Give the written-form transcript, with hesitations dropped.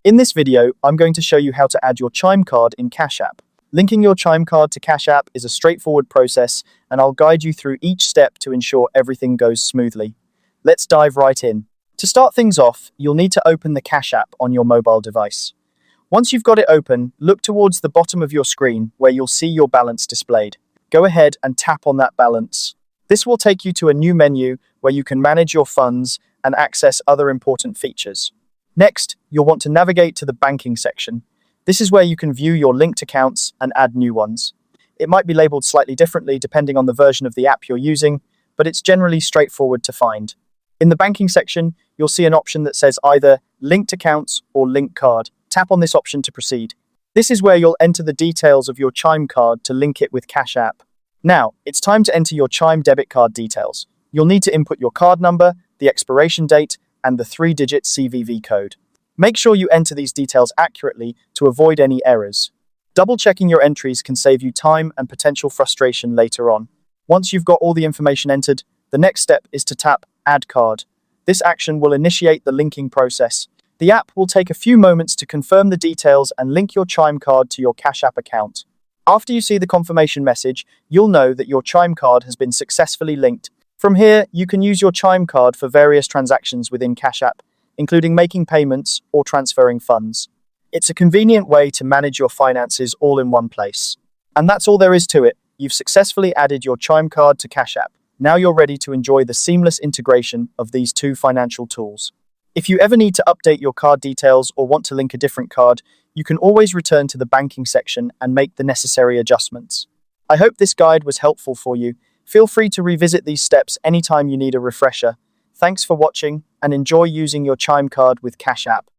In this video, I'm going to show you how to add your Chime card in Cash App. Linking your Chime card to Cash App is a straightforward process, and I'll guide you through each step to ensure everything goes smoothly. Let's dive right in. To start things off, you'll need to open the Cash App on your mobile device. Once you've got it open, look towards the bottom of your screen where you'll see your balance displayed. Go ahead and tap on that balance. This will take you to a new menu where you can manage your funds and access other important features. Next, you'll want to navigate to the banking section. This is where you can view your linked accounts and add new ones. It might be labeled slightly differently depending on the version of the app you're using, but it's generally straightforward to find. In the banking section, you'll see an option that says either linked accounts or linked card. Tap on this option to proceed. This is where you'll enter the details of your Chime card to link it with Cash App. Now, it's time to enter your Chime debit card details. You'll need to input your card number, the expiration date, and the 3-digit CVV code. Make sure you enter these details accurately to avoid any errors. Double-checking your entries can save you time and potential frustration later on. Once you've got all the information entered, the next step is to tap Add Card. This action will initiate the linking process. The app will take a few moments to confirm the details and link your Chime card to your Cash App account. After you see the confirmation message, you'll know that your Chime card has been successfully linked. From here, you can use your Chime card for various transactions within Cash App, including making payments or transferring funds. It's a convenient way to manage your finances all in one place. And that's all there is to it. You've successfully added your Chime card to Cash App. Now you're ready to enjoy the seamless integration of these two financial tools. If you ever need to update your card details or want to link a different card, you can always return to the banking section and make the necessary adjustments. I hope this guide was helpful for you. Feel free to revisit these steps anytime you need a refresher. Thanks for watching and enjoy using your Chime card with Cash App.